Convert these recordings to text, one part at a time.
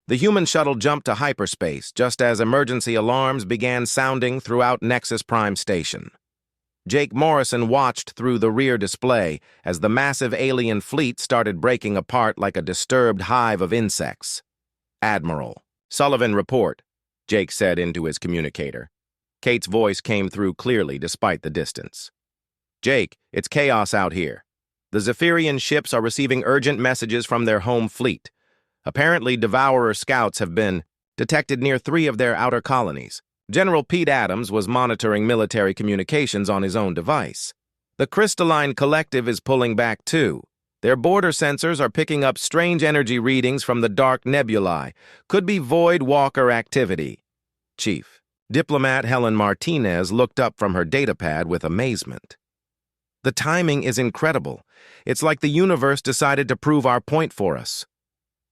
The human shuttle jumped to hyperspace just as emergency alarms began sounding throughout Nexus Prime Station. Jake Morrison watched through the rear display as the massive alien fleet started breaking apart like a disturbed hive of insects. "Admiral, Sullivan report," Jake said into his communicator. Kate's voice came through clearly despite the distance. "Jake, it's chaos out here. The Zephyrian ships are receiving urgent messages from their home fleet. Apparently, Devourer scouts have been detected near 3 of their outer colonies. General Pete Adams was monitoring military communications on his own device. The Crystalline Collective is pulling back too. Their border sensors are picking up strange energy readings from the dark nebulae. Could be Void Walker activity." Chief. Diplomat Helen Martinez looked up from her datapad with amazement. "The timing is incredible. It's like the universe decided to prove our point for us."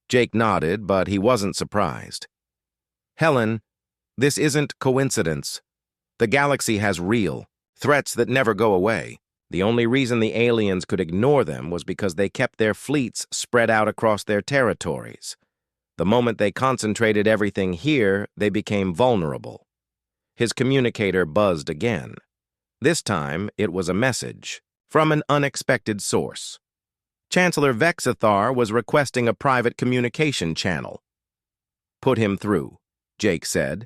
Jake nodded, but he wasn't surprised. "Helen, this isn't coincidence. The galaxy has real threats that never go away. The only reason the aliens could ignore them was because they kept their fleets spread out across their territories. The moment they concentrated everything here, they became vulnerable." His communicator buzzed again. This time, it was a message from an unexpected source. Chancellor Vexithar was requesting a private communication channel. "Put him through," Jake said.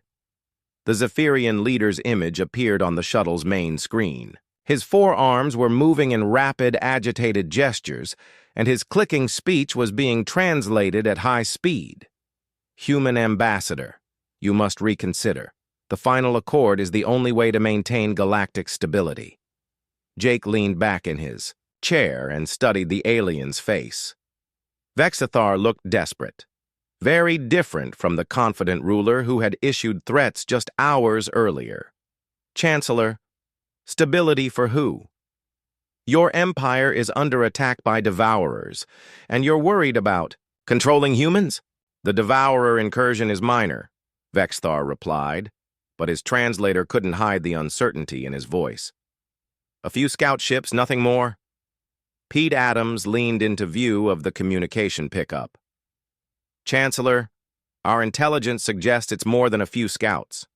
The Zephyrian leader's image appeared on the shuttle's main screen. His forearms were moving in rapid, agitated gestures, and his clicking speech was being translated at high speed. "Human ambassador, you must reconsider. The final accord is the only way to maintain galactic stability." Jake leaned back in his chair and studied the alien's face. Vexithar looked desperate, very different from the confident ruler who had issued threats just hours earlier. "Chancellor, stability for who? Your empire is under attack by Devourers, and you're worried about controlling humans? The Devourer incursion is minor," Vexthar replied, but his translator couldn't hide the uncertainty in his voice. "A few scout ships, nothing more." Pete Adams leaned into view of the communication pickup. "Chancellor, our intelligence suggests it's more than a few scouts.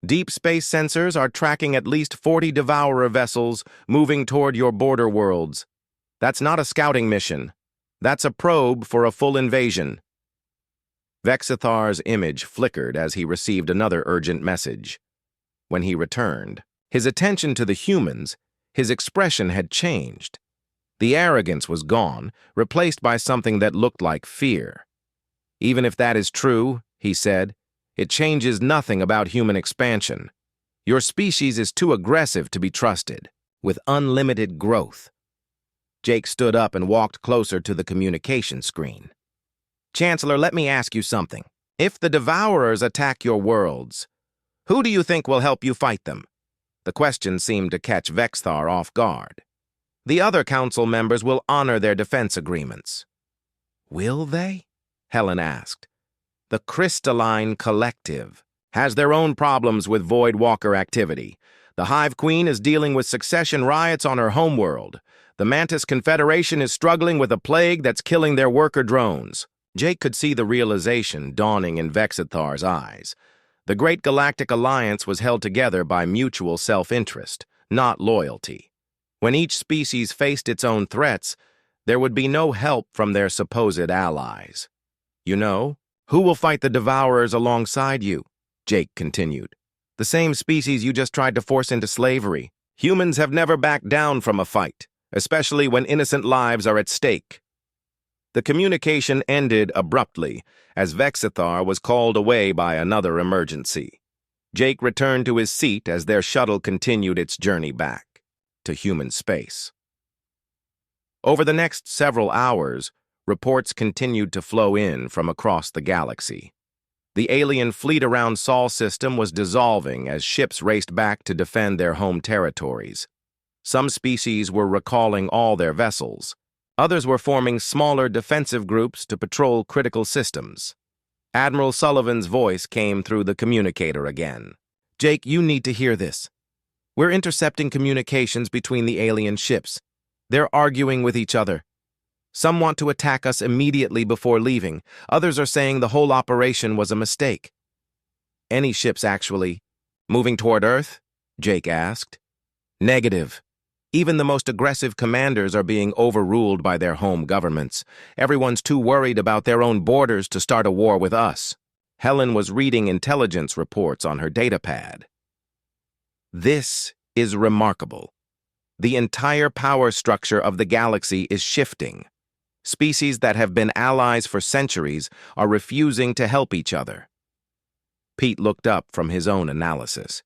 Deep space sensors are tracking at least 40 Devourer vessels moving toward your border worlds. That's not a scouting mission. That's a probe for a full invasion." Vexithar's image flickered as he received another urgent message. When he returned, his attention to the humans, his expression had changed. The arrogance was gone, replaced by something that looked like fear. "Even if that is true," he said, "it changes nothing about human expansion. Your species is too aggressive to be trusted, with unlimited growth." Jake stood up and walked closer to the communication screen. "Chancellor, let me ask you something. If the Devourers attack your worlds, who do you think will help you fight them?" The question seemed to catch Vexthar off guard. "The other council members will honor their defense agreements." "Will they?" Helen asked. "The Crystalline Collective has their own problems with Void Walker activity. The Hive Queen is dealing with succession riots on her homeworld. The Mantis Confederation is struggling with a plague that's killing their worker drones." Jake could see the realization dawning in Vexithar's eyes. The Great Galactic Alliance was held together by mutual self-interest, not loyalty. When each species faced its own threats, there would be no help from their supposed allies. "You know, who will fight the Devourers alongside you?" Jake continued. "The same species you just tried to force into slavery. Humans have never backed down from a fight, especially when innocent lives are at stake." The communication ended abruptly as Vexithar was called away by another emergency. Jake returned to his seat as their shuttle continued its journey back to human space. Over the next several hours, reports continued to flow in from across the galaxy. The alien fleet around Sol system was dissolving as ships raced back to defend their home territories. Some species were recalling all their vessels. Others were forming smaller defensive groups to patrol critical systems. Admiral Sullivan's voice came through the communicator again. "Jake, you need to hear this. We're intercepting communications between the alien ships. They're arguing with each other. Some want to attack us immediately before leaving. Others are saying the whole operation was a mistake. Any ships, actually. Moving toward Earth? Jake asked. Negative. Even the most aggressive commanders are being overruled by their home governments. Everyone's too worried about their own borders to start a war with us. Helen was reading intelligence reports on her datapad. This is remarkable. The entire power structure of the galaxy is shifting. Species that have been allies for centuries are refusing to help each other. Pete looked up from his own analysis.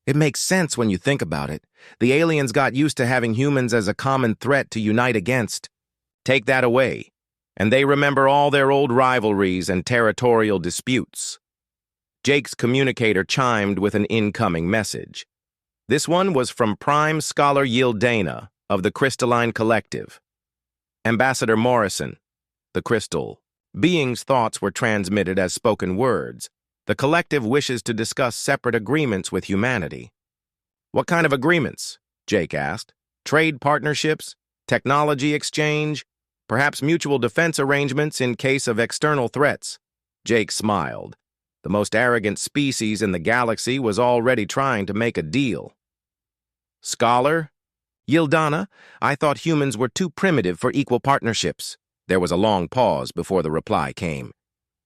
It makes sense when you think about it. The aliens got used to having humans as a common threat to unite against. Take that away, and they remember all their old rivalries and territorial disputes. Jake's communicator chimed with an incoming message. This one was from Prime Scholar Yildana of the Crystalline Collective. Ambassador Morrison, the Crystal. Being's thoughts were transmitted as spoken words. The collective wishes to discuss separate agreements with humanity. What kind of agreements? Jake asked. Trade partnerships? Technology exchange? Perhaps mutual defense arrangements in case of external threats? Jake smiled. The most arrogant species in the galaxy was already trying to make a deal. Scholar? Yildana, I thought humans were too primitive for equal partnerships. There was a long pause before the reply came.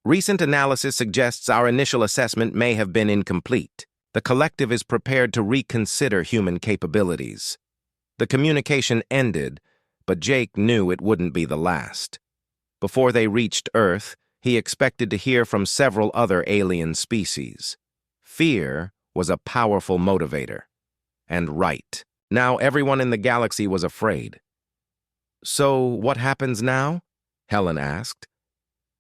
Recent analysis suggests our initial assessment may have been incomplete. The collective is prepared to reconsider human capabilities. The communication ended, but Jake knew it wouldn't be the last. Before they reached Earth, he expected to hear from several other alien species. Fear was a powerful motivator. And right. Now everyone in the galaxy was afraid. So what happens now? Helen asked.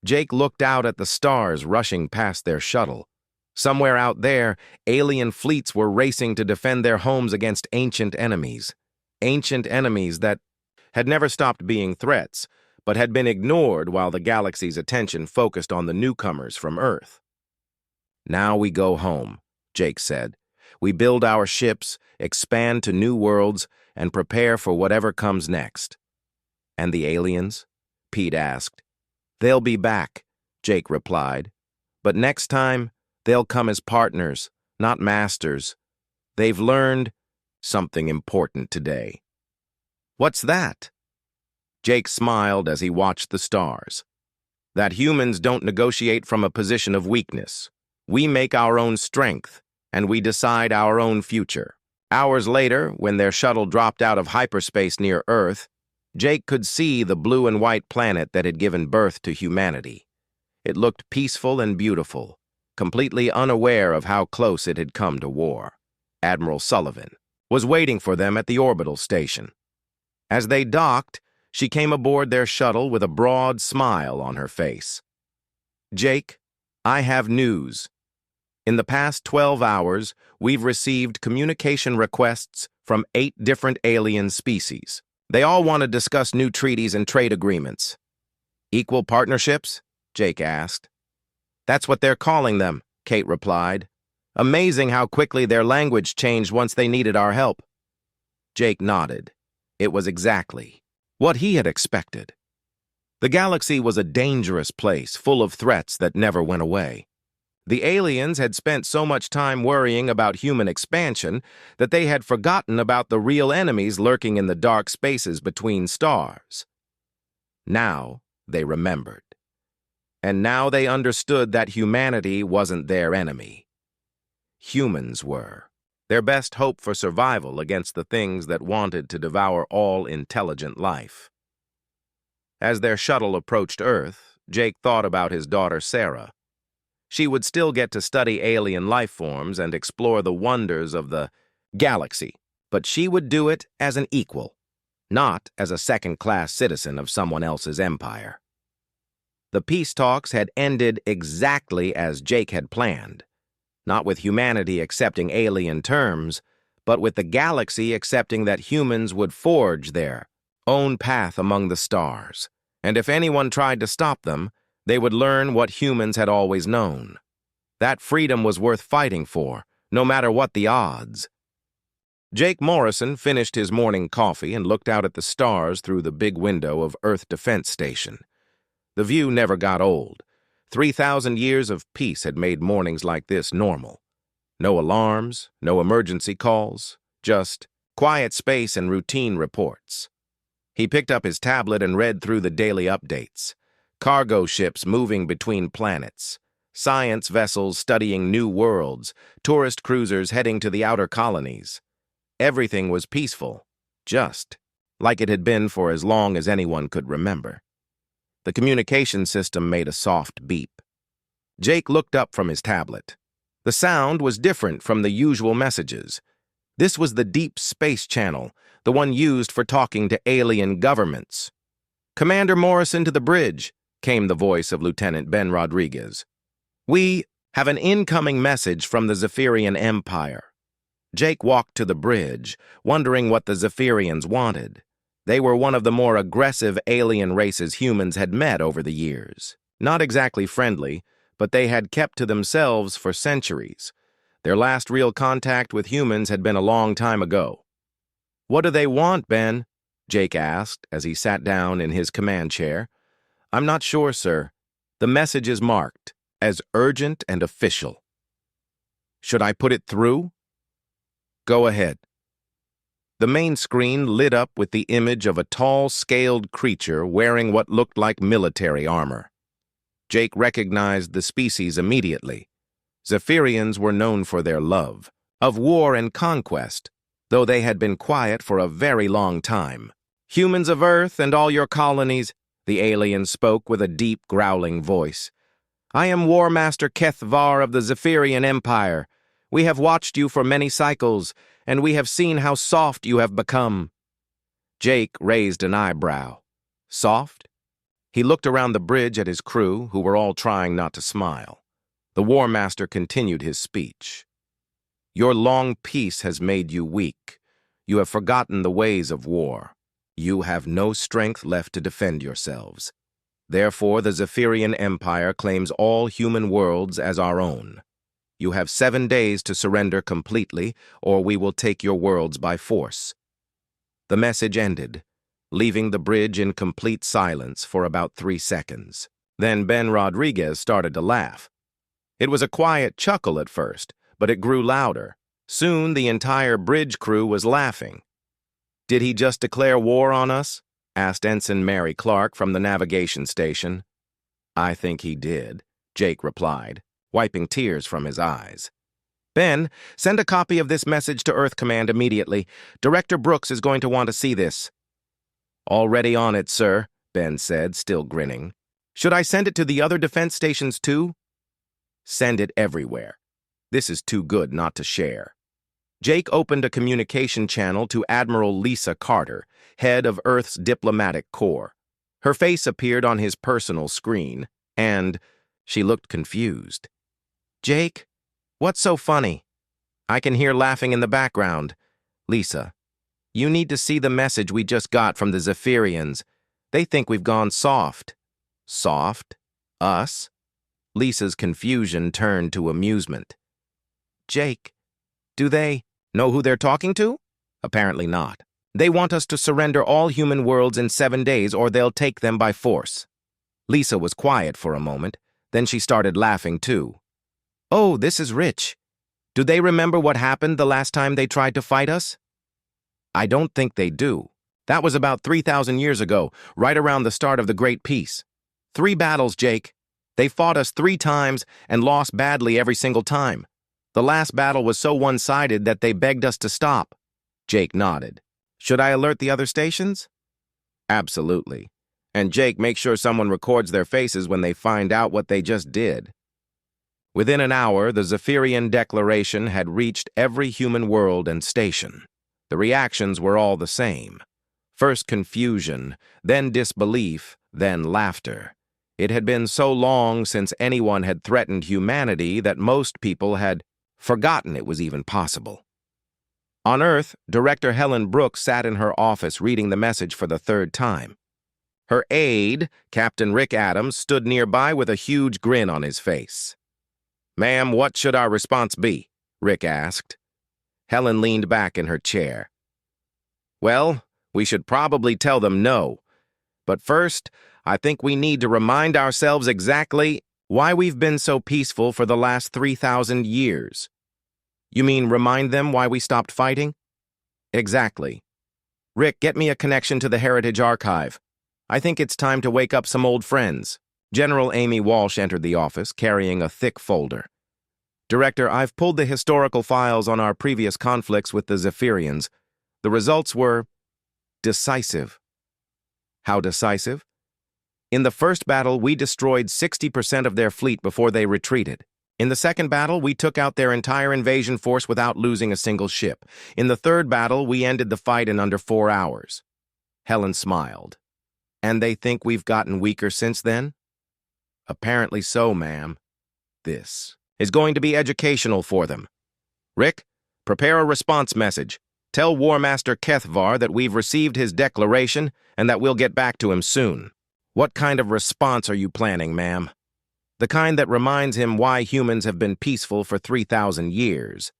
Jake looked out at the stars rushing past their shuttle. Somewhere out there, alien fleets were racing to defend their homes against ancient enemies. Ancient enemies that had never stopped being threats, but had been ignored while the galaxy's attention focused on the newcomers from Earth. Now we go home, Jake said. We build our ships, expand to new worlds, and prepare for whatever comes next. And the aliens? Pete asked. They'll be back, Jake replied. But next time, they'll come as partners, not masters. They've learned something important today. What's that? Jake smiled as he watched the stars. That humans don't negotiate from a position of weakness. We make our own strength, and we decide our own future. Hours later, when their shuttle dropped out of hyperspace near Earth, Jake could see the blue and white planet that had given birth to humanity. It looked peaceful and beautiful, completely unaware of how close it had come to war. Admiral Sullivan was waiting for them at the orbital station. As they docked, she came aboard their shuttle with a broad smile on her face. Jake, I have news. In the past 12 hours, we've received communication requests from 8 different alien species. They all want to discuss new treaties and trade agreements. Equal partnerships? Jake asked. That's what they're calling them, Kate replied. Amazing how quickly their language changed once they needed our help. Jake nodded. It was exactly what he had expected. The galaxy was a dangerous place, full of threats that never went away. The aliens had spent so much time worrying about human expansion that they had forgotten about the real enemies lurking in the dark spaces between stars. Now they remembered. And now they understood that humanity wasn't their enemy. Humans were. Their best hope for survival against the things that wanted to devour all intelligent life. As their shuttle approached Earth, Jake thought about his daughter Sarah. She would still get to study alien life forms and explore the wonders of the galaxy, but she would do it as an equal, not as a second-class citizen of someone else's empire. The peace talks had ended exactly as Jake had planned, not with humanity accepting alien terms, but with the galaxy accepting that humans would forge their own path among the stars, and if anyone tried to stop them, they would learn what humans had always known. That freedom was worth fighting for, no matter what the odds. Jake Morrison finished his morning coffee and looked out at the stars through the big window of Earth Defense Station. The view never got old. 3,000 years of peace had made mornings like this normal. No alarms, no emergency calls, just quiet space and routine reports. He picked up his tablet and read through the daily updates. Cargo ships moving between planets, science vessels studying new worlds, tourist cruisers heading to the outer colonies. Everything was peaceful, just like it had been for as long as anyone could remember. The communication system made a soft beep. Jake looked up from his tablet. The sound was different from the usual messages. This was the Deep Space Channel, the one used for talking to alien governments. "Commander Morrison to the bridge," came the voice of Lieutenant Ben Rodriguez. "We have an incoming message from the Zephyrian Empire." Jake walked to the bridge, wondering what the Zephyrians wanted. They were one of the more aggressive alien races humans had met over the years. Not exactly friendly, but they had kept to themselves for centuries. Their last real contact with humans had been a long time ago. "What do they want, Ben?" Jake asked as he sat down in his command chair. "I'm not sure, sir. The message is marked as urgent and official." "Should I put it through?" "Go ahead." The main screen lit up with the image of a tall, scaled creature wearing what looked like military armor. Jake recognized the species immediately. Zephyrians were known for their love of war and conquest, though they had been quiet for a very long time. "Humans of Earth and all your colonies," the alien spoke with a deep, growling voice. "I am War Master Keth Var of the Zephyrian Empire. We have watched you for many cycles, and we have seen how soft you have become." Jake raised an eyebrow. Soft? He looked around the bridge at his crew, who were all trying not to smile. The War Master continued his speech. "Your long peace has made you weak. You have forgotten the ways of war. You have no strength left to defend yourselves. Therefore, the Zephyrian Empire claims all human worlds as our own. You have 7 days to surrender completely, or we will take your worlds by force." The message ended, leaving the bridge in complete silence for about 3 seconds. Then Ben Rodriguez started to laugh. It was a quiet chuckle at first, but it grew louder. Soon the entire bridge crew was laughing. "Did he just declare war on us?" asked Ensign Mary Clark from the navigation station. "I think he did," Jake replied, wiping tears from his eyes. "Ben, send a copy of this message to Earth Command immediately. Director Brooks is going to want to see this." "Already on it, sir," Ben said, still grinning. "Should I send it to the other defense stations too?" "Send it everywhere. This is too good not to share." Jake opened a communication channel to Admiral Lisa Carter, head of Earth's diplomatic corps. Her face appeared on his personal screen, and she looked confused. "Jake, what's so funny?" "I can hear laughing in the background." "Lisa, you need to see the message we just got from the Zephyrians. They think we've gone soft." "Soft? Us?" Lisa's confusion turned to amusement. "Jake, do they know who they're talking to?" "Apparently not. They want us to surrender all human worlds in 7 days, or they'll take them by force." Lisa was quiet for a moment, then she started laughing too. "Oh, this is rich. Do they remember what happened the last time they tried to fight us?" "I don't think they do. That was about 3,000 years ago, right around the start of the Great Peace. 3 battles, Jake. They fought us 3 times and lost badly every single time. The last battle was so one-sided that they begged us to stop." Jake nodded. "Should I alert the other stations?" "Absolutely. And Jake, make sure someone records their faces when they find out what they just did." Within an hour, the Zephyrian declaration had reached every human world and station. The reactions were all the same. First confusion, then disbelief, then laughter. It had been so long since anyone had threatened humanity that most people had forgotten it was even possible. On Earth, Director Helen Brooks sat in her office reading the message for the 3rd time. Her aide, Captain Rick Adams, stood nearby with a huge grin on his face. "Ma'am, what should our response be?" Rick asked. Helen leaned back in her chair. Well, we should probably tell them no. But first, I think we need to remind ourselves exactly why we've been so peaceful for the last 3,000 years. You mean remind them why we stopped fighting? Exactly. Rick, get me a connection to the Heritage Archive. I think it's time to wake up some old friends. General Amy Walsh entered the office, carrying a thick folder. Director, I've pulled the historical files on our previous conflicts with the Zephyrians. The results were decisive. How decisive? In the first battle, we destroyed 60% of their fleet before they retreated. In the second battle, we took out their entire invasion force without losing a single ship. In the third battle, we ended the fight in under 4 hours. Helen smiled. And they think we've gotten weaker since then? Apparently so, ma'am. This is going to be educational for them. Rick, prepare a response message. Tell War Master Kethvar that we've received his declaration and that we'll get back to him soon. What kind of response are you planning, ma'am? The kind that reminds him why humans have been peaceful for 3,000 years.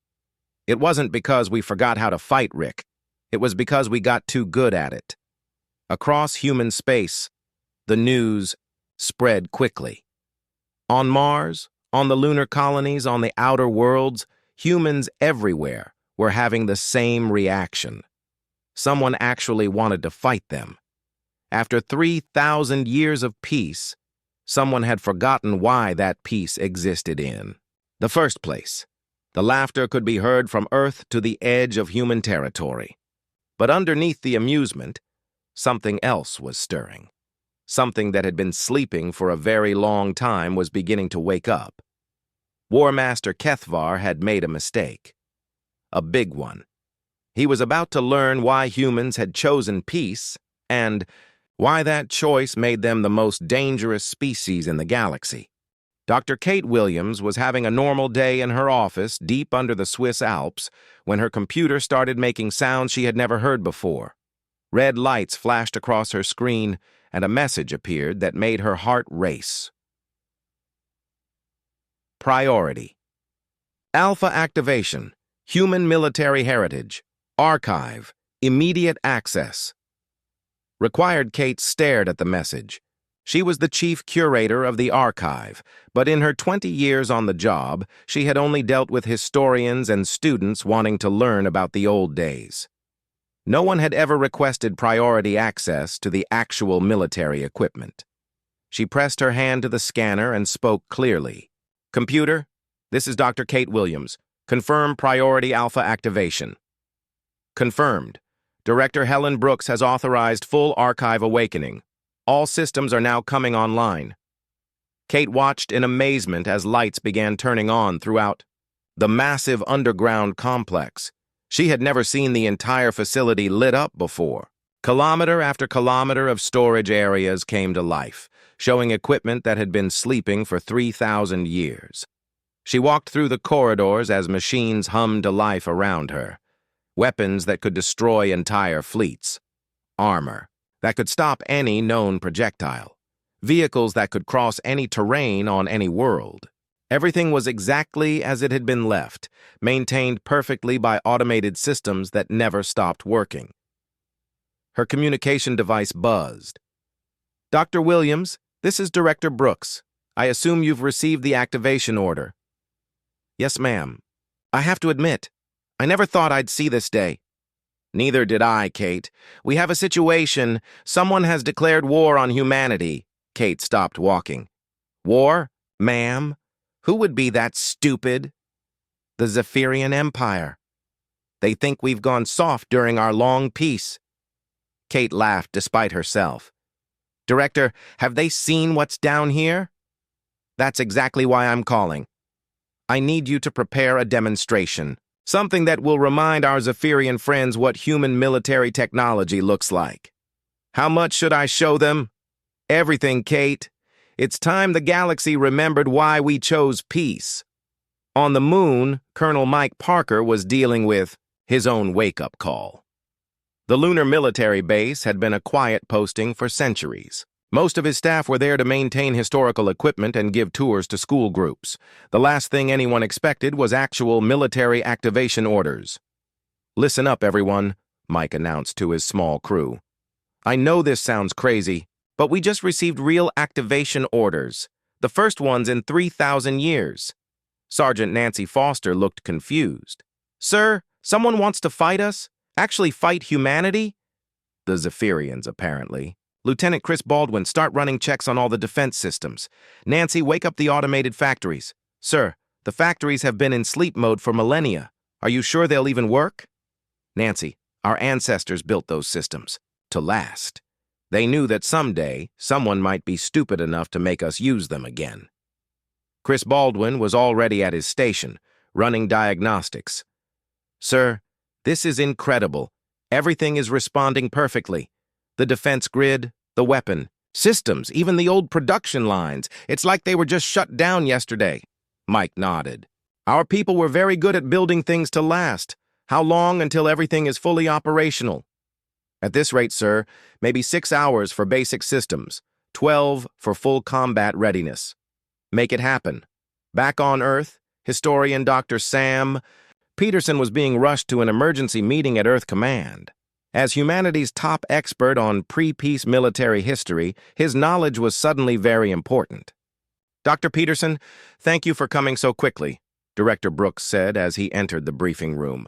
It wasn't because we forgot how to fight, Rick. It was because we got too good at it. Across human space, the news spread quickly. On Mars, on the lunar colonies, on the outer worlds, humans everywhere were having the same reaction. Someone actually wanted to fight them. After 3,000 years of peace, someone had forgotten why that peace existed in the first place. The laughter could be heard from Earth to the edge of human territory. But underneath the amusement, something else was stirring. Something that had been sleeping for a very long time was beginning to wake up. War Master Kethvar had made a mistake. A big one. He was about to learn why humans had chosen peace and why that choice made them the most dangerous species in the galaxy. Dr. Kate Williams was having a normal day in her office deep under the Swiss Alps when her computer started making sounds she had never heard before. Red lights flashed across her screen, and a message appeared that made her heart race. Priority. Alpha activation. Human military heritage. Archive. Immediate access. Required Kate stared at the message. She was the chief curator of the archive, but in her 20 years on the job, she had only dealt with historians and students wanting to learn about the old days. No one had ever requested priority access to the actual military equipment. She pressed her hand to the scanner and spoke clearly. Computer, this is Dr. Kate Williams. Confirm priority alpha activation. Confirmed. Director Helen Brooks has authorized full archive awakening. All systems are now coming online. Kate watched in amazement as lights began turning on throughout the massive underground complex. She had never seen the entire facility lit up before. Kilometer after kilometer of storage areas came to life, showing equipment that had been sleeping for 3,000 years. She walked through the corridors as machines hummed to life around her. Weapons that could destroy entire fleets. Armor that could stop any known projectile. Vehicles that could cross any terrain on any world. Everything was exactly as it had been left, maintained perfectly by automated systems that never stopped working. Her communication device buzzed. Dr. Williams, this is Director Brooks. I assume you've received the activation order. Yes, ma'am. I have to admit, I never thought I'd see this day. Neither did I, Kate. We have a situation. Someone has declared war on humanity. Kate stopped walking. War, ma'am? Who would be that stupid? The Zephyrian Empire. They think we've gone soft during our long peace. Kate laughed despite herself. Director, have they seen what's down here? That's exactly why I'm calling. I need you to prepare a demonstration. Something that will remind our Zephyrian friends what human military technology looks like. How much should I show them? Everything, Kate. It's time the galaxy remembered why we chose peace. On the moon, Colonel Mike Parker was dealing with his own wake-up call. The lunar military base had been a quiet posting for centuries. Most of his staff were there to maintain historical equipment and give tours to school groups. The last thing anyone expected was actual military activation orders. Listen up, everyone, Mike announced to his small crew. I know this sounds crazy, but we just received real activation orders, the first ones in 3,000 years. Sergeant Nancy Foster looked confused. Sir, someone wants to fight us? Actually fight humanity? The Zephyrians, apparently. Lieutenant Chris Baldwin, start running checks on all the defense systems. Nancy, wake up the automated factories. Sir, the factories have been in sleep mode for millennia. Are you sure they'll even work? Nancy, our ancestors built those systems to last. They knew that someday someone might be stupid enough to make us use them again. Chris Baldwin was already at his station, running diagnostics. Sir, this is incredible. Everything is responding perfectly. The defense grid, the weapon, systems, even the old production lines. It's like they were just shut down yesterday. Mike nodded. Our people were very good at building things to last. How long until everything is fully operational? At this rate, sir, maybe 6 hours for basic systems, 12 for full combat readiness. Make it happen. Back on Earth, historian Dr. Sam Peterson was being rushed to an emergency meeting at Earth Command. As humanity's top expert on pre-peace military history, his knowledge was suddenly very important. Dr. Peterson, thank you for coming so quickly, Director Brooks said as he entered the briefing room.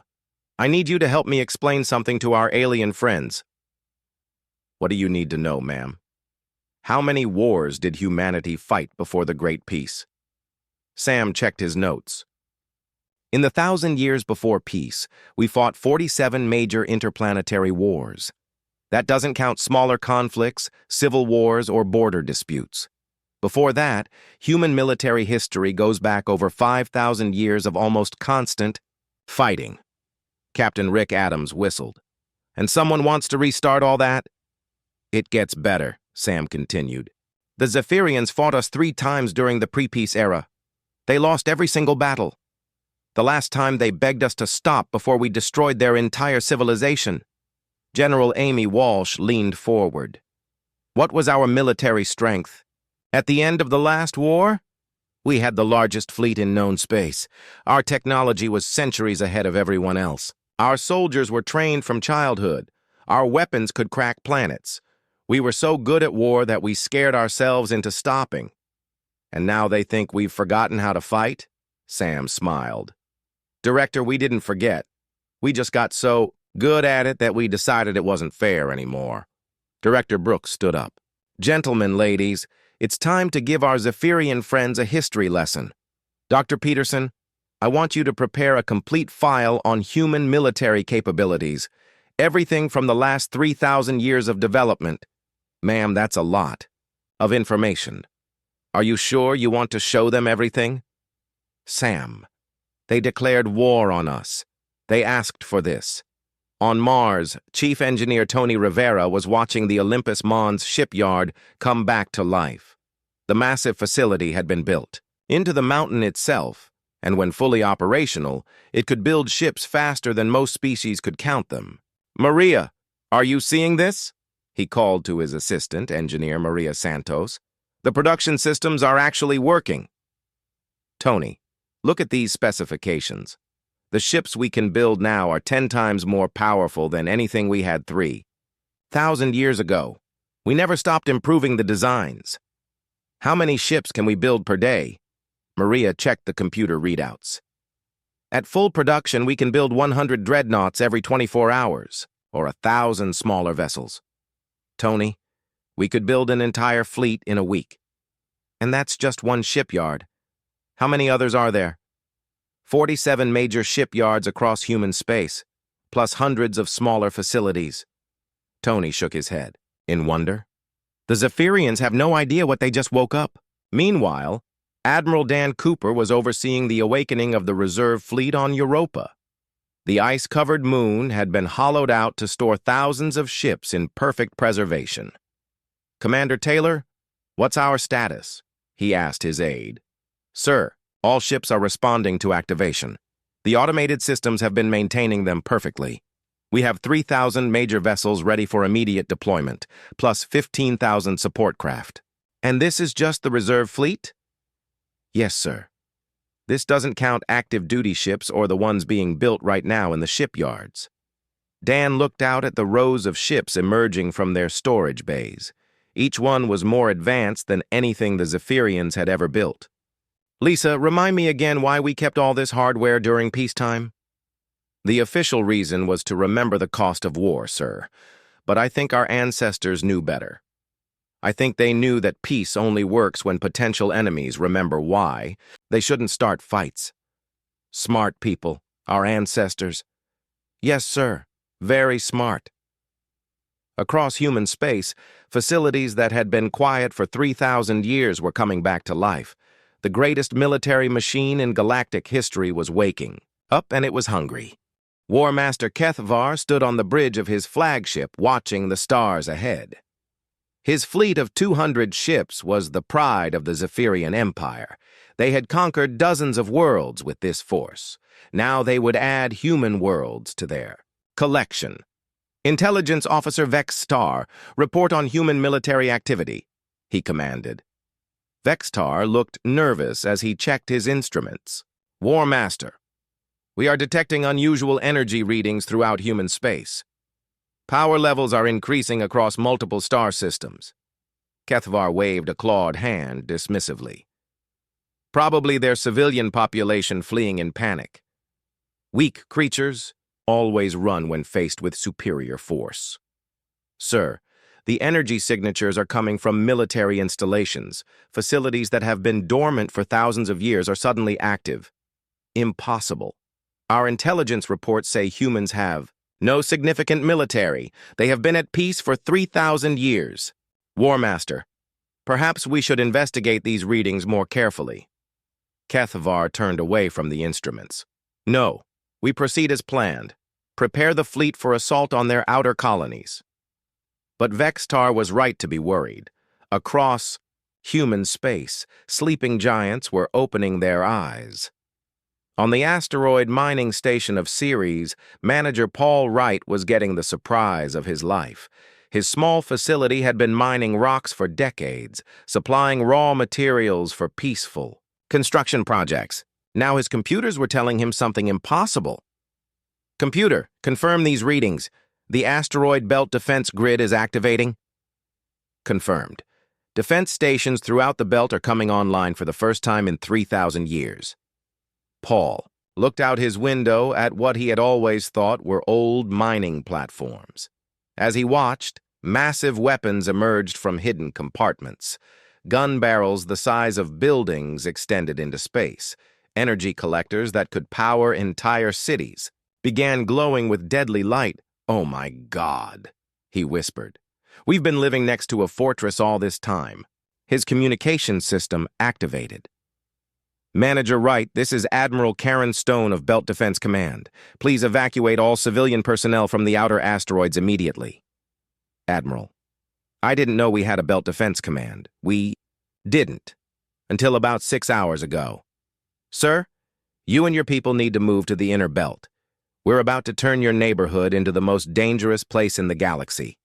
I need you to help me explain something to our alien friends. What do you need to know, ma'am? How many wars did humanity fight before the Great Peace? Sam checked his notes. In the 1,000 years before peace, we fought 47 major interplanetary wars. That doesn't count smaller conflicts, civil wars, or border disputes. Before that, human military history goes back over 5,000 years of almost constant fighting. Captain Rick Adams whistled. And someone wants to restart all that? It gets better, Sam continued. The Zephyrians fought us 3 times during the pre-peace era. They lost every single battle. The last time they begged us to stop before we destroyed their entire civilization. General Amy Walsh leaned forward. What was our military strength? At the end of the last war? We had the largest fleet in known space. Our technology was centuries ahead of everyone else. Our soldiers were trained from childhood. Our weapons could crack planets. We were so good at war that we scared ourselves into stopping. And now they think we've forgotten how to fight? Sam smiled. Director, we didn't forget. We just got so good at it that we decided it wasn't fair anymore. Director Brooks stood up. Gentlemen, ladies, it's time to give our Zephyrian friends a history lesson. Dr. Peterson, I want you to prepare a complete file on human military capabilities, everything from the last 3,000 years of development. Ma'am, that's a lot of information. Are you sure you want to show them everything? Sam, they declared war on us. They asked for this. On Mars, Chief Engineer Tony Rivera was watching the Olympus Mons shipyard come back to life. The massive facility had been built into the mountain itself, and when fully operational, it could build ships faster than most species could count them. Maria, are you seeing this? He called to his assistant, Engineer Maria Santos. The production systems are actually working. Tony, look at these specifications. The ships we can build now are 10 times more powerful than anything we had 3,000 years ago. We never stopped improving the designs. How many ships can we build per day? Maria checked the computer readouts. At full production, we can build 100 dreadnoughts every 24 hours, or 1,000 smaller vessels. Tony, we could build an entire fleet in a week. And that's just one shipyard. How many others are there? 47 major shipyards across human space, plus hundreds of smaller facilities. Tony shook his head, in wonder. The Zephyrians have no idea what they just woke up. Meanwhile, Admiral Dan Cooper was overseeing the awakening of the reserve fleet on Europa. The ice-covered moon had been hollowed out to store thousands of ships in perfect preservation. Commander Taylor, what's our status? He asked his aide. Sir, all ships are responding to activation. The automated systems have been maintaining them perfectly. We have 3,000 major vessels ready for immediate deployment, plus 15,000 support craft. And this is just the reserve fleet? Yes, sir. This doesn't count active duty ships or the ones being built right now in the shipyards. Dan looked out at the rows of ships emerging from their storage bays. Each one was more advanced than anything the Zephyrians had ever built. Lisa, remind me again why we kept all this hardware during peacetime? The official reason was to remember the cost of war, sir. But I think our ancestors knew better. I think they knew that peace only works when potential enemies remember why. They shouldn't start fights. Smart people, our ancestors. Yes, sir, very smart. Across human space, facilities that had been quiet for 3,000 years were coming back to life. The greatest military machine in galactic history was waking up, and it was hungry. War Master Kethvar stood on the bridge of his flagship watching the stars ahead. His fleet of 200 ships was the pride of the Zephyrian Empire. They had conquered dozens of worlds with this force. Now they would add human worlds to their collection. Intelligence Officer Vex Star, report on human military activity, he commanded. Vextar looked nervous as he checked his instruments. War Master, we are detecting unusual energy readings throughout human space. Power levels are increasing across multiple star systems. Kethvar waved a clawed hand dismissively. Probably their civilian population fleeing in panic. Weak creatures always run when faced with superior force. Sir, the energy signatures are coming from military installations. Facilities that have been dormant for thousands of years are suddenly active. Impossible. Our intelligence reports say humans have no significant military. They have been at peace for 3,000 years. War Master, perhaps we should investigate these readings more carefully. Kethvar turned away from the instruments. No, we proceed as planned. Prepare the fleet for assault on their outer colonies. But Vextar was right to be worried. Across human space, sleeping giants were opening their eyes. On the asteroid mining station of Ceres, manager Paul Wright was getting the surprise of his life. His small facility had been mining rocks for decades, supplying raw materials for peaceful construction projects. Now his computers were telling him something impossible. Computer, confirm these readings. The asteroid belt defense grid is activating. Confirmed. Defense stations throughout the belt are coming online for the first time in 3,000 years. Paul looked out his window at what he had always thought were old mining platforms. As he watched, massive weapons emerged from hidden compartments. Gun barrels the size of buildings extended into space. Energy collectors that could power entire cities began glowing with deadly light. Oh my God, he whispered. We've been living next to a fortress all this time. His communication system activated. Manager Wright, this is Admiral Karen Stone of Belt Defense Command. Please evacuate all civilian personnel from the outer asteroids immediately. Admiral, I didn't know we had a Belt Defense Command. We didn't. Until about 6 hours ago. Sir, you and your people need to move to the inner belt. We're about to turn your neighborhood into the most dangerous place in the galaxy.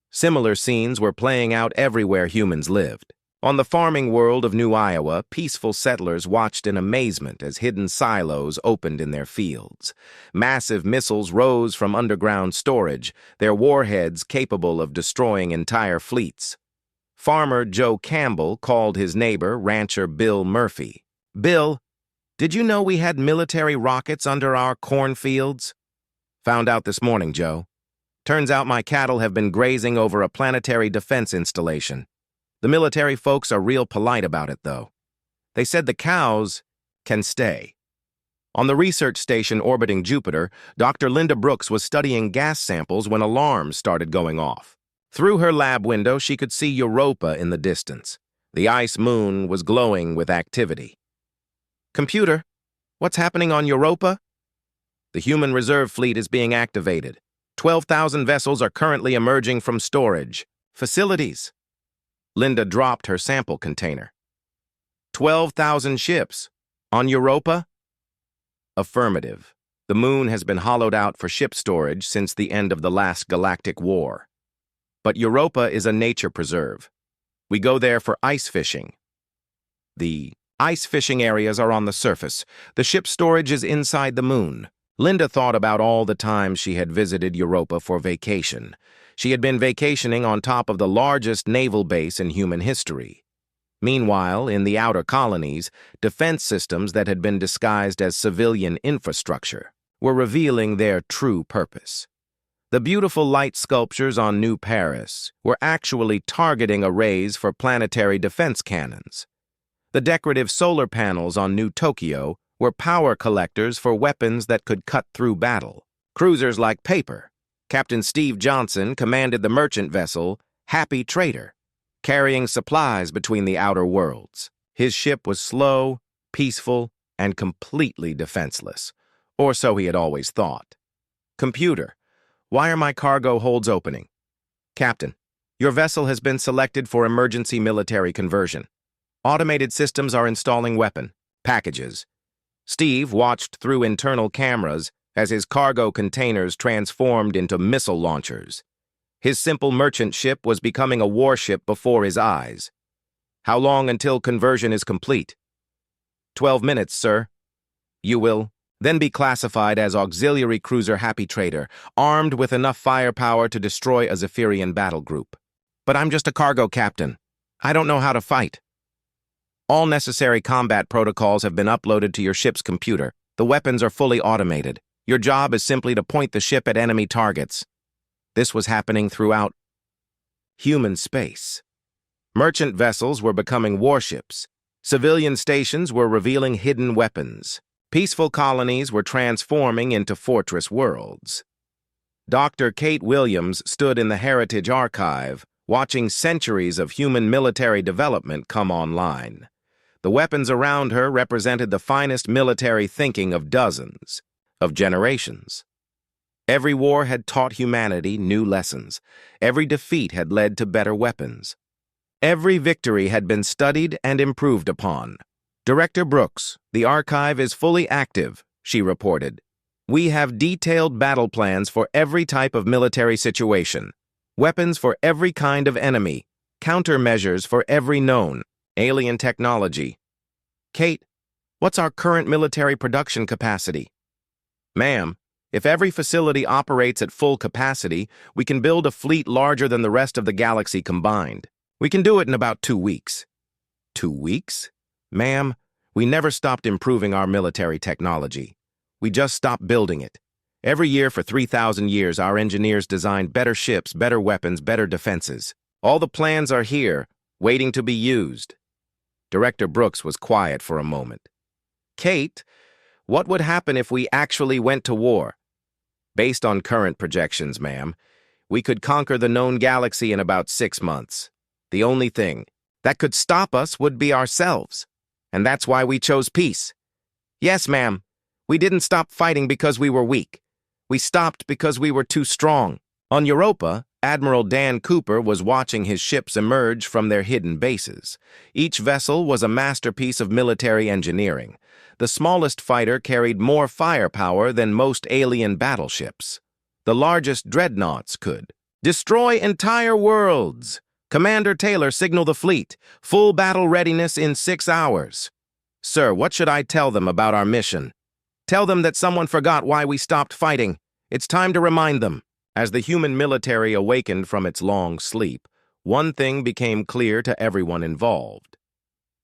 Similar scenes were playing out everywhere humans lived. On the farming world of New Iowa, peaceful settlers watched in amazement as hidden silos opened in their fields. Massive missiles rose from underground storage, their warheads capable of destroying entire fleets. Farmer Joe Campbell called his neighbor, rancher Bill Murphy. Bill, did you know we had military rockets under our cornfields? Found out this morning, Joe. Turns out my cattle have been grazing over a planetary defense installation. The military folks are real polite about it, though. They said the cows can stay. On the research station orbiting Jupiter, Dr. Linda Brooks was studying gas samples when alarms started going off. Through her lab window, she could see Europa in the distance. The ice moon was glowing with activity. Computer, what's happening on Europa? The human reserve fleet is being activated. 12,000 vessels are currently emerging from storage facilities. Linda dropped her sample container. 12,000 ships. On Europa? Affirmative. The moon has been hollowed out for ship storage since the end of the last Galactic War. But Europa is a nature preserve. We go there for ice fishing. The ice fishing areas are on the surface. The ship storage is inside the moon. Linda thought about all the times she had visited Europa for vacation. She had been vacationing on top of the largest naval base in human history. Meanwhile, in the outer colonies, defense systems that had been disguised as civilian infrastructure were revealing their true purpose. The beautiful light sculptures on New Paris were actually targeting arrays for planetary defense cannons. The decorative solar panels on New Tokyo were power collectors for weapons that could cut through battle. Cruisers like paper. Captain Steve Johnson commanded the merchant vessel Happy Trader, carrying supplies between the outer worlds. His ship was slow, peaceful, and completely defenseless. Or so he had always thought. Computer, why are my cargo holds opening? Captain, your vessel has been selected for emergency military conversion. Automated systems are installing weapon packages. Steve watched through internal cameras as his cargo containers transformed into missile launchers. His simple merchant ship was becoming a warship before his eyes. How long until conversion is complete? 12 minutes, sir. You will then be classified as auxiliary cruiser Happy Trader, armed with enough firepower to destroy a Zephyrian battle group. But I'm just a cargo captain. I don't know how to fight. All necessary combat protocols have been uploaded to your ship's computer. The weapons are fully automated. Your job is simply to point the ship at enemy targets. This was happening throughout human space. Merchant vessels were becoming warships. Civilian stations were revealing hidden weapons. Peaceful colonies were transforming into fortress worlds. Dr. Kate Williams stood in the Heritage Archive, watching centuries of human military development come online. The weapons around her represented the finest military thinking of dozens of generations. Every war had taught humanity new lessons. Every defeat had led to better weapons. Every victory had been studied and improved upon. Director Brooks, the archive is fully active, she reported. We have detailed battle plans for every type of military situation, weapons for every kind of enemy, countermeasures for every known alien technology. Kate, what's our current military production capacity? Ma'am, if every facility operates at full capacity, we can build a fleet larger than the rest of the galaxy combined. We can do it in about 2 weeks. 2 weeks? Ma'am, we never stopped improving our military technology. We just stopped building it. Every year for 3,000 years, our engineers designed better ships, better weapons, better defenses. All the plans are here, waiting to be used. Director Brooks was quiet for a moment. Kate, what would happen if we actually went to war? Based on current projections, ma'am, we could conquer the known galaxy in about 6 months. The only thing that could stop us would be ourselves. And that's why we chose peace. Yes, ma'am, we didn't stop fighting because we were weak. We stopped because we were too strong. On Europa, Admiral Dan Cooper was watching his ships emerge from their hidden bases. Each vessel was a masterpiece of military engineering. The smallest fighter carried more firepower than most alien battleships. The largest dreadnoughts could destroy entire worlds. Commander Taylor, signal the fleet. Full battle readiness in 6 hours. Sir, what should I tell them about our mission? Tell them that someone forgot why we stopped fighting. It's time to remind them. As the human military awakened from its long sleep, one thing became clear to everyone involved.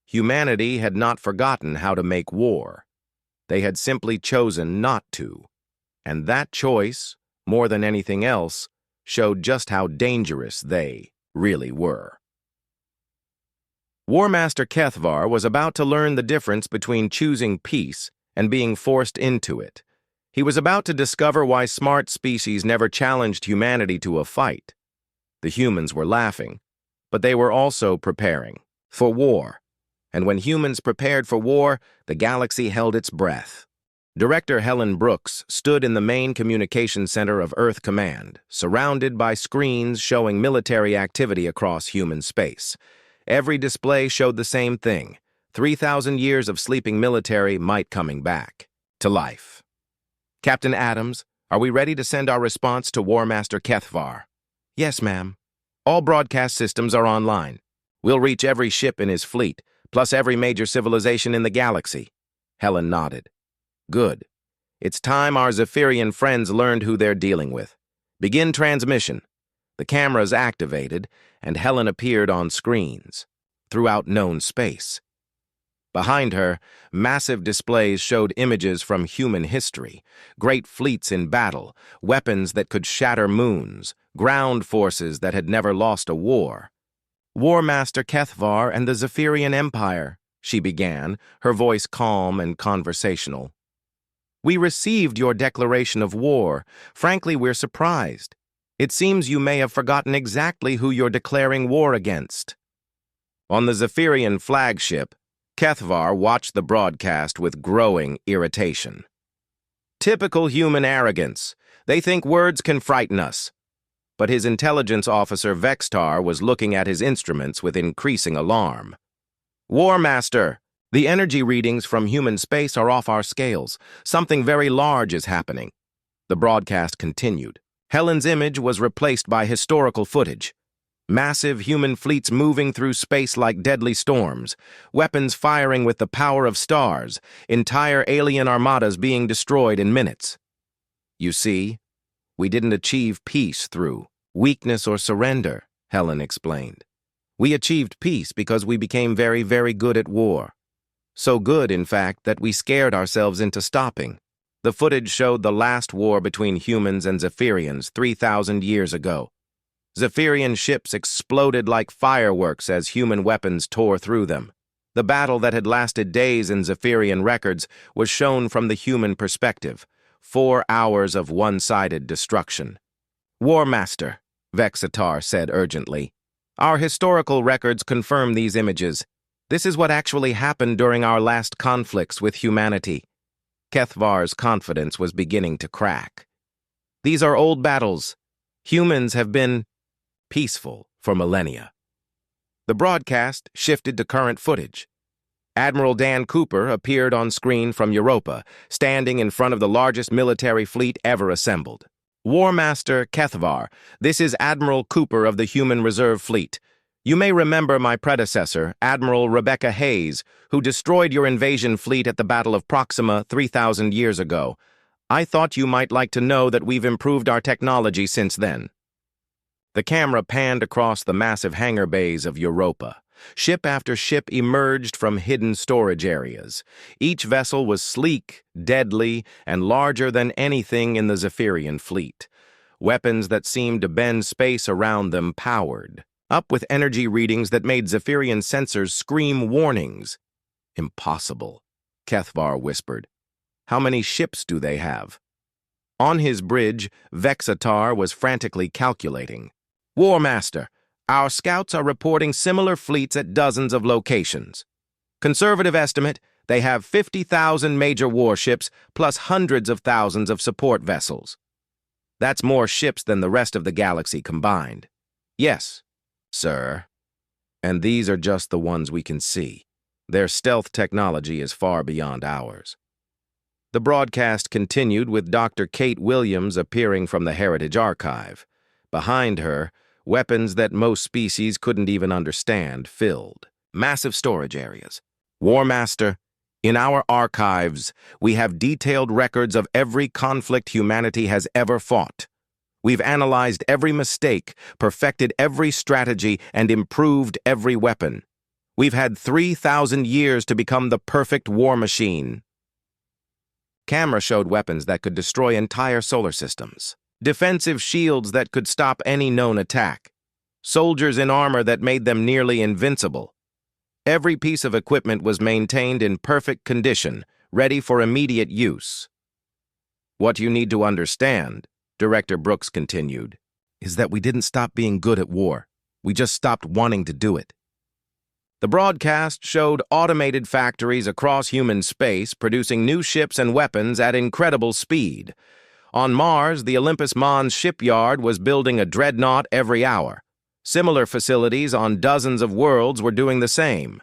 Humanity had not forgotten how to make war. They had simply chosen not to. And that choice, more than anything else, showed just how dangerous they really were. War Master Kethvar was about to learn the difference between choosing peace and being forced into it. He was about to discover why smart species never challenged humanity to a fight. The humans were laughing, but they were also preparing for war. And when humans prepared for war, the galaxy held its breath. Director Helen Brooks stood in the main communication center of Earth Command, surrounded by screens showing military activity across human space. Every display showed the same thing: 3,000 years of sleeping military might coming back to life. Captain Adams, are we ready to send our response to War Master Kethvar? Yes, ma'am. All broadcast systems are online. We'll reach every ship in his fleet, plus every major civilization in the galaxy. Helen nodded. Good. It's time our Zephyrian friends learned who they're dealing with. Begin transmission. The cameras activated, and Helen appeared on screens throughout known space. Behind her, massive displays showed images from human history, great fleets in battle, weapons that could shatter moons, ground forces that had never lost a war. War Master Kethvar and the Zephyrian Empire, she began, her voice calm and conversational. We received your declaration of war. Frankly, we're surprised. It seems you may have forgotten exactly who you're declaring war against. On the Zephyrian flagship, Kethvar watched the broadcast with growing irritation. Typical human arrogance. They think words can frighten us. But his intelligence officer Vextar was looking at his instruments with increasing alarm. War Master, the energy readings from human space are off our scales. Something very large is happening. The broadcast continued. Helen's image was replaced by historical footage. Massive human fleets moving through space like deadly storms, weapons firing with the power of stars, entire alien armadas being destroyed in minutes. You see, we didn't achieve peace through weakness or surrender, Helen explained. We achieved peace because we became very, very good at war. So good, in fact, that we scared ourselves into stopping. The footage showed the last war between humans and Zephyrians 3,000 years ago. Zephyrian ships exploded like fireworks as human weapons tore through them. The battle that had lasted days in Zephyrian records was shown from the human perspective. 4 hours of one-sided destruction. War Master, Vexatar said urgently. Our historical records confirm these images. This is what actually happened during our last conflicts with humanity. Kethvar's confidence was beginning to crack. These are old battles. Humans have been peaceful for millennia. The broadcast shifted to current footage. Admiral Dan Cooper appeared on screen from Europa, standing in front of the largest military fleet ever assembled. War Master Kethvar, this is Admiral Cooper of the Human Reserve Fleet. You may remember my predecessor, Admiral Rebecca Hayes, who destroyed your invasion fleet at the Battle of Proxima 3,000 years ago. I thought you might like to know that we've improved our technology since then. The camera panned across the massive hangar bays of Europa. Ship after ship emerged from hidden storage areas. Each vessel was sleek, deadly, and larger than anything in the Zephyrian fleet. Weapons that seemed to bend space around them powered, up with energy readings that made Zephyrian sensors scream warnings. Impossible, Kethvar whispered. How many ships do they have? On his bridge, Vexatar was frantically calculating. War Master, our scouts are reporting similar fleets at dozens of locations. Conservative estimate, they have 50,000 major warships plus hundreds of thousands of support vessels. That's more ships than the rest of the galaxy combined. Yes, sir. And these are just the ones we can see. Their stealth technology is far beyond ours. The broadcast continued with Dr. Kate Williams appearing from the Heritage Archive. Behind her, weapons that most species couldn't even understand filled massive storage areas. War Master, in our archives, we have detailed records of every conflict humanity has ever fought. We've analyzed every mistake, perfected every strategy, and improved every weapon. We've had 3,000 years to become the perfect war machine. Camera showed weapons that could destroy entire solar systems. Defensive shields that could stop any known attack. Soldiers in armor that made them nearly invincible. Every piece of equipment was maintained in perfect condition, ready for immediate use. What you need to understand, Director Brooks continued, is that we didn't stop being good at war. We just stopped wanting to do it. The broadcast showed automated factories across human space producing new ships and weapons at incredible speed. On Mars, the Olympus Mons shipyard was building a dreadnought every hour. Similar facilities on dozens of worlds were doing the same.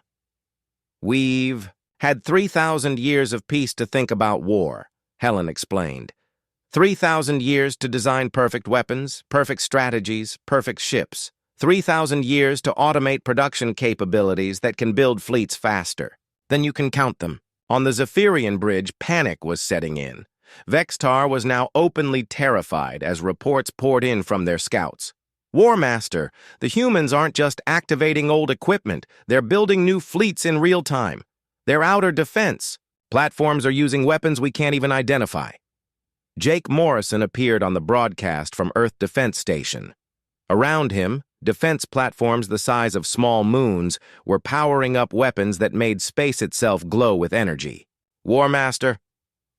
We've had 3,000 years of peace to think about war, Helen explained. 3,000 years to design perfect weapons, perfect strategies, perfect ships. 3,000 years to automate production capabilities that can build fleets faster. Then you can count them. On the Zephyrian bridge, panic was setting in. Vextar was now openly terrified as reports poured in from their scouts. War Master, the humans aren't just activating old equipment, they're building new fleets in real time. They're outer defense. Platforms are using weapons we can't even identify. Jake Morrison appeared on the broadcast from Earth Defense Station. Around him, defense platforms the size of small moons were powering up weapons that made space itself glow with energy. War Master,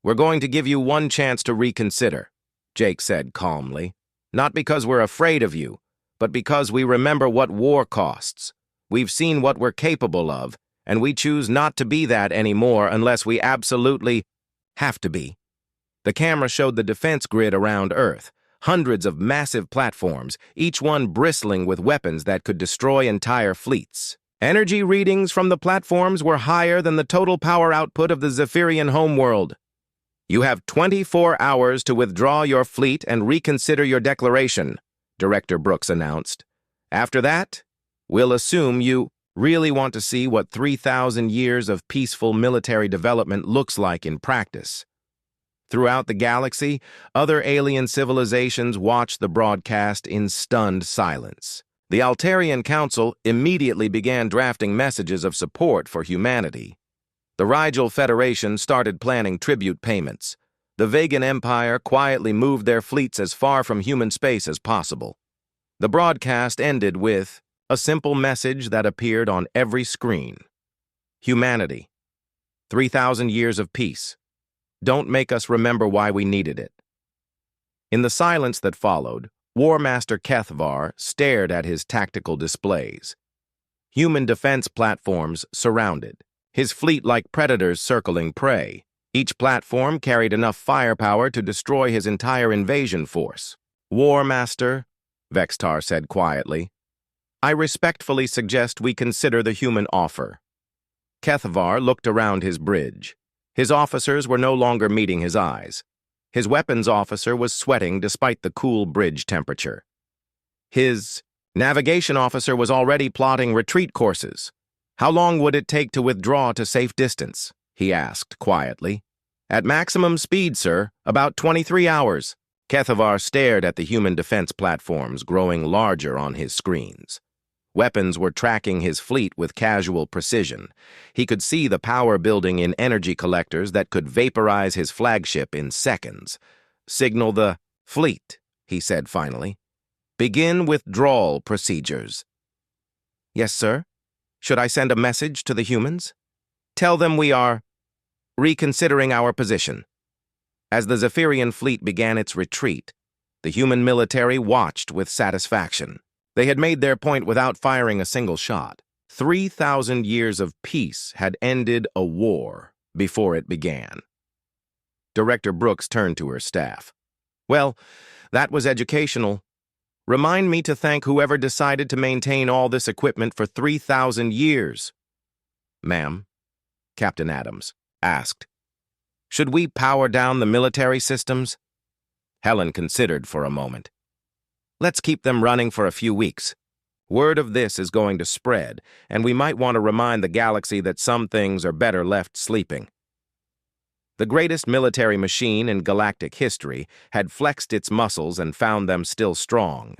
we're going to give you one chance to reconsider, Jake said calmly. Not because we're afraid of you, but because we remember what war costs. We've seen what we're capable of, and we choose not to be that anymore unless we absolutely have to be. The camera showed the defense grid around Earth, hundreds of massive platforms, each one bristling with weapons that could destroy entire fleets. Energy readings from the platforms were higher than the total power output of the Zephyrian homeworld. You have 24 hours to withdraw your fleet and reconsider your declaration, Director Brooks announced. After that, we'll assume you really want to see what 3,000 years of peaceful military development looks like in practice. Throughout the galaxy, other alien civilizations watched the broadcast in stunned silence. The Altarian Council immediately began drafting messages of support for humanity. The Rigel Federation started planning tribute payments. The Vegan Empire quietly moved their fleets as far from human space as possible. The broadcast ended with a simple message that appeared on every screen. Humanity. 3,000 years of peace. Don't make us remember why we needed it. In the silence that followed, War Master Kethvar stared at his tactical displays. Human defense platforms surrounded, his fleet like predators circling prey. Each platform carried enough firepower to destroy his entire invasion force. War Master, Vextar said quietly, I respectfully suggest we consider the human offer. Kethvar looked around his bridge. His officers were no longer meeting his eyes. His weapons officer was sweating despite the cool bridge temperature. His navigation officer was already plotting retreat courses. How long would it take to withdraw to safe distance? He asked quietly. At maximum speed, sir, about 23 hours. Kethvar stared at the human defense platforms growing larger on his screens. Weapons were tracking his fleet with casual precision. He could see the power building in energy collectors that could vaporize his flagship in seconds. Signal the fleet, he said finally. Begin withdrawal procedures. Yes, sir. Should I send a message to the humans? Tell them we are reconsidering our position. As the Zephyrian fleet began its retreat, the human military watched with satisfaction. They had made their point without firing a single shot. 3,000 years of peace had ended a war before it began. Director Brooks turned to her staff. Well, that was educational. Remind me to thank whoever decided to maintain all this equipment for 3,000 years. Ma'am, Captain Adams asked, should we power down the military systems? Helen considered for a moment. Let's keep them running for a few weeks. Word of this is going to spread, and we might want to remind the galaxy that some things are better left sleeping. The greatest military machine in galactic history had flexed its muscles and found them still strong.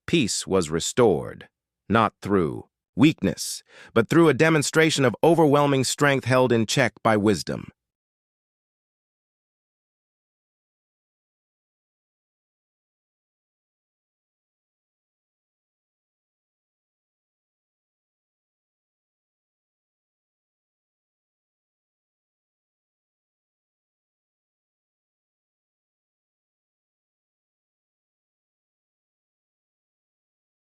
Peace was restored, not through weakness, but through a demonstration of overwhelming strength held in check by wisdom.